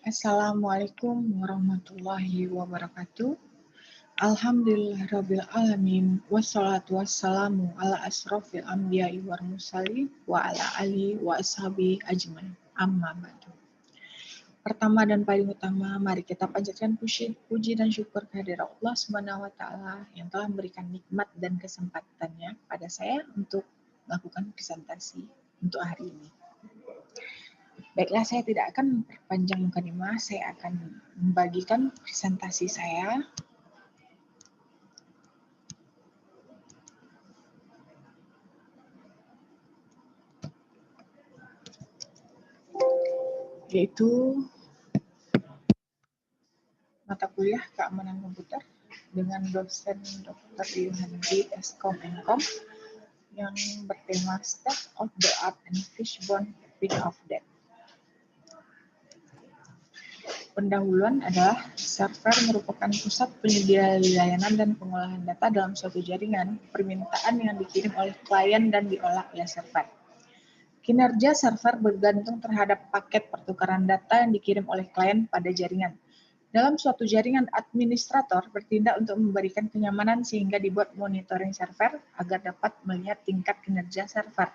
Assalamualaikum warahmatullahi wabarakatuh. Alhamdulillahirabbil alamin wassalatu wassalamu ala asrofil anbiya'i wal mursalin wa ala alihi wa ashabihi ajmain. Amma ba'du. Pertama dan paling utama, mari kita panjatkan puji dan syukur kehadirat Allah Subhanahu wa taala yang telah memberikan nikmat dan kesempatannya pada saya untuk melakukan presentasi untuk hari ini. Baiklah, saya tidak akan memperpanjang mukadimah, saya akan membagikan presentasi saya. Yaitu mata kuliah keamanan komputer dengan dosen Dr. Yuhandi Eskom Enkom yang bertema State of the Art and Fishbone Peak of Death. Pendahuluan adalah server merupakan pusat penyedia layanan dan pengolahan data dalam suatu jaringan, permintaan yang dikirim oleh klien dan diolah oleh server. Kinerja server bergantung terhadap paket pertukaran data yang dikirim oleh klien pada jaringan. Dalam suatu jaringan, administrator bertindak untuk memberikan kenyamanan sehingga dibuat monitoring server agar dapat melihat tingkat kinerja server.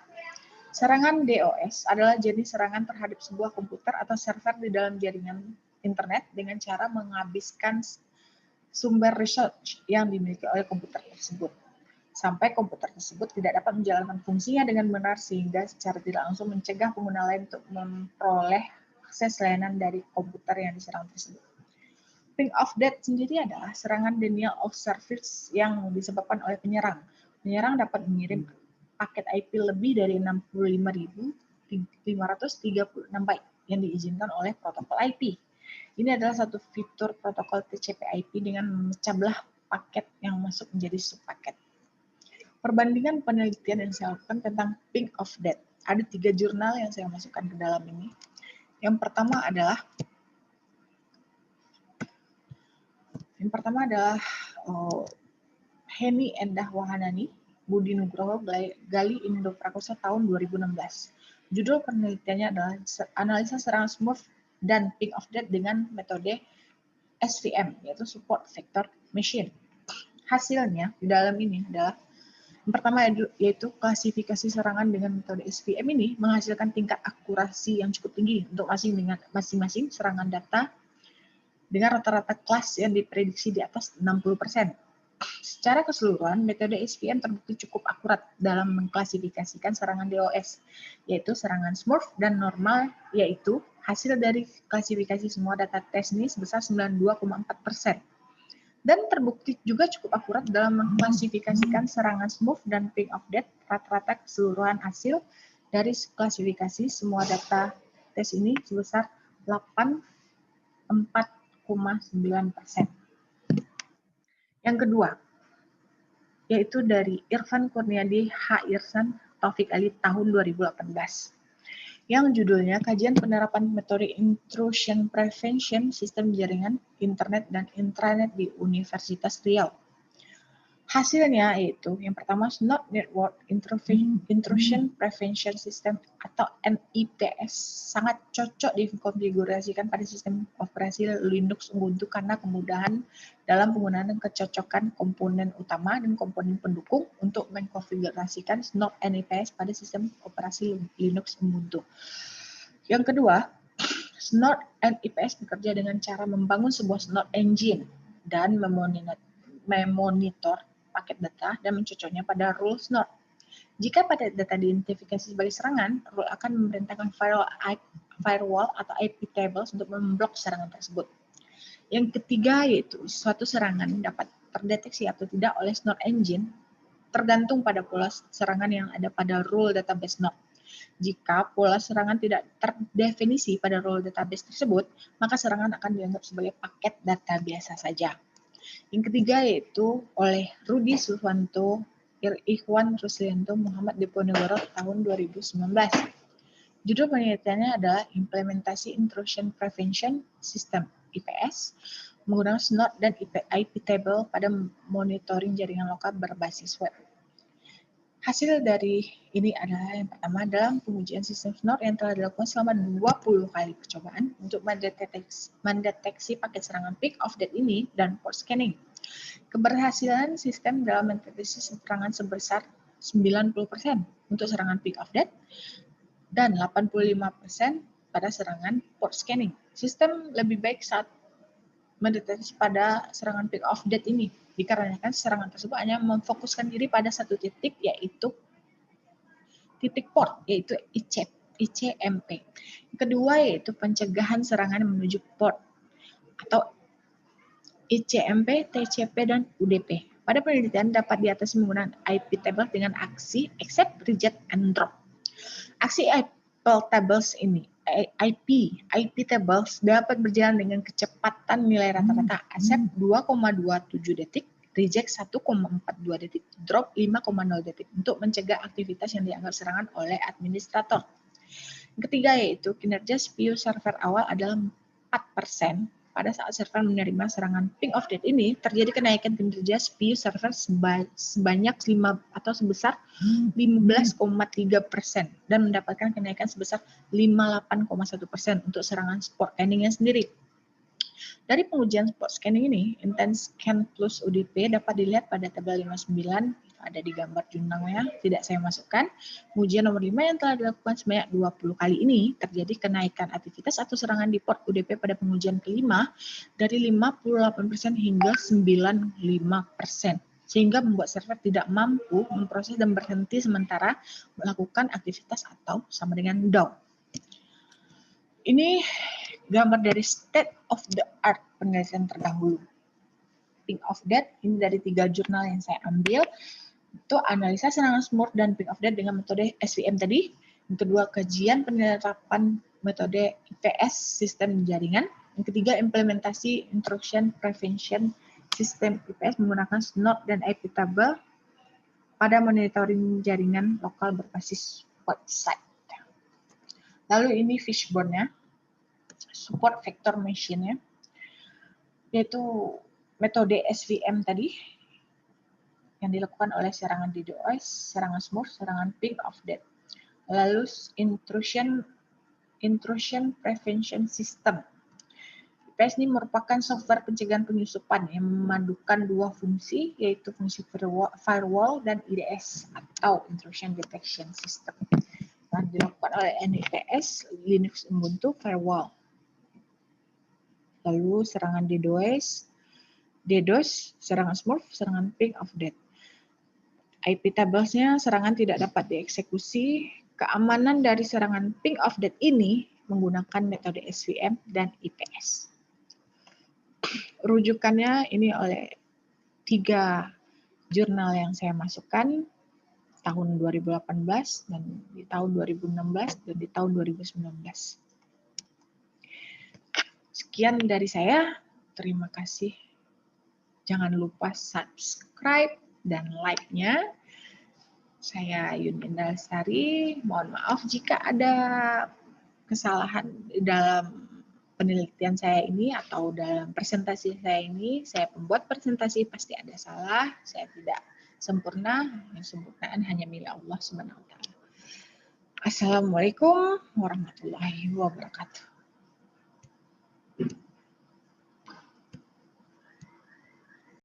Serangan DOS adalah jenis serangan terhadap sebuah komputer atau server di dalam jaringan internet dengan cara menghabiskan sumber resource yang dimiliki oleh komputer tersebut, sampai komputer tersebut tidak dapat menjalankan fungsinya dengan benar sehingga secara tidak langsung mencegah pengguna lain untuk memperoleh akses layanan dari komputer yang diserang tersebut. Peak of Death sendiri adalah serangan denial of service yang disebabkan oleh penyerang. Penyerang dapat mengirim paket IP lebih dari 65.536 byte yang diizinkan oleh protokol IP. Ini adalah satu fitur protokol TCP/IP dengan memecah belah paket yang masuk menjadi subpaket. Perbandingan penelitian yang saya lakukan tentang Peak of Death. Ada 3 jurnal yang saya masukkan ke dalam ini. Yang pertama adalah Heni Endah Wahanani, Budi Nugroho, Gali Indo Prakoso tahun 2016. Judul penelitiannya adalah analisa serangan smooth dan Peak of Death dengan metode SVM, yaitu Support Vector Machine. Hasilnya di dalam ini adalah yang pertama yaitu klasifikasi serangan dengan metode SVM ini menghasilkan tingkat akurasi yang cukup tinggi untuk masing-masing serangan data dengan rata-rata kelas yang diprediksi di atas 60%. Secara keseluruhan, metode SVM terbukti cukup akurat dalam mengklasifikasikan serangan DOS, yaitu serangan smurf dan normal, yaitu hasil dari klasifikasi semua data tes ini sebesar 92,4%. Dan terbukti juga cukup akurat dalam mengklasifikasikan serangan smurf dan Peak of Death rata-rata keseluruhan hasil dari klasifikasi semua data tes ini sebesar 84,9%. Yang kedua, yaitu dari Irfan Kurniadi H. Irsan Taufik Ali tahun 2018. Yang judulnya Kajian Penerapan Metode Intrusion Prevention Sistem Jaringan, Internet, dan Intranet di Universitas Riau. Hasilnya yaitu yang pertama Snort Network Intrusion Prevention System atau NIPS sangat cocok dikonfigurasikan pada sistem operasi Linux Ubuntu karena kemudahan dalam penggunaan dan kecocokan komponen utama dan komponen pendukung untuk mengkonfigurasikan Snort NIPS pada sistem operasi Linux Ubuntu. Yang kedua, Snort NIPS bekerja dengan cara membangun sebuah Snort engine dan memonitor paket data dan mencocoknya pada rule Snort. Jika paket data diidentifikasi sebagai serangan, rule akan memerintahkan firewall atau IP tables untuk memblok serangan tersebut. Yang ketiga yaitu suatu serangan dapat terdeteksi atau tidak oleh Snort engine tergantung pada pola serangan yang ada pada rule database Snort. Jika pola serangan tidak terdefinisi pada role database tersebut, maka serangan akan dianggap sebagai paket data biasa saja. Yang ketiga yaitu oleh Rudi Suwanto, Ikhwan Ruslianto, Muhammad Diponegoro tahun 2019. Judul penelitiannya adalah Implementasi Intrusion Prevention System IPS menggunakan Snort dan IP table pada monitoring jaringan lokal berbasis web. Hasil dari ini adalah yang pertama, dalam pengujian sistem SNOR yang telah dilakukan selama 20 kali percobaan untuk mendeteksi paket serangan peak of death ini dan port scanning. Keberhasilan sistem dalam mendeteksi serangan sebesar 90% untuk serangan peak of death dan 85% pada serangan port scanning. Sistem lebih baik saat mendeteksi pada serangan peak of death ini, dikarenakan serangan tersebut hanya memfokuskan diri pada satu titik, yaitu titik port, yaitu ICMP. Yang kedua yaitu pencegahan serangan menuju port atau ICMP, TCP, dan UDP. Pada penelitian dapat diatasi menggunakan IP table dengan aksi accept, reject, and drop. Aksi IP tables dapat berjalan dengan kecepatan nilai rata-rata accept 2,27 detik, reject 1,42 detik, drop 5,0 detik untuk mencegah aktivitas yang dianggap serangan oleh administrator. Yang ketiga yaitu kinerja CPU server awal adalah 4%. Pada saat server menerima serangan ping of death ini, terjadi kenaikan kinerja CPU server sebanyak sebesar 15,3% dan mendapatkan kenaikan sebesar 58,1% untuk serangan port scanning sendiri. Dari pengujian port scanning ini, Intense Scan plus UDP dapat dilihat pada tabel 59, ada di gambar jurnalnya, tidak saya masukkan. Pengujian nomor 5 yang telah dilakukan sebanyak 20 kali ini, terjadi kenaikan aktivitas atau serangan di port UDP pada pengujian kelima dari 58% hingga 95%, sehingga membuat server tidak mampu memproses dan berhenti sementara melakukan aktivitas atau sama dengan down. Ini gambar dari state of the art penelitian terdahulu. Ping of death, ini dari 3 jurnal yang saya ambil. Itu analisa serangan SMORD dan ping of death dengan metode SVM tadi. Yang kedua, kajian penerapan metode IPS sistem jaringan. Yang ketiga, implementasi intrusion prevention sistem IPS menggunakan SNOR dan IP table pada monitoring jaringan lokal berbasis website. Lalu ini fishbone-nya, support vector machine-nya, yaitu metode SVM tadi, yang dilakukan oleh serangan DDoS, serangan SMORD, serangan ping of death. Lalu intrusion prevention system. IPS ini merupakan software pencegahan penyusupan yang memadukan dua fungsi, yaitu fungsi firewall dan IDS atau intrusion detection system. Yang dilakukan oleh NIPS, Linux Ubuntu Firewall. Lalu serangan DDoS, serangan SMORD, serangan ping of death. IP tablesnya serangan tidak dapat dieksekusi. Keamanan dari serangan ping of death ini menggunakan metode SVM dan IPS. Rujukannya ini oleh 3 jurnal yang saya masukkan tahun 2018 dan di tahun 2016 dan di tahun 2019. Sekian dari saya. Terima kasih. Jangan lupa subscribe dan like-nya. Saya Yun Indah Lestari. Mohon maaf jika ada kesalahan dalam penelitian saya ini atau dalam presentasi saya ini. Saya pembuat presentasi pasti ada salah. Saya tidak sempurna. Yang sempurnaan hanya milik Allah Subhanahu wa taala. Assalamualaikum warahmatullahi wabarakatuh.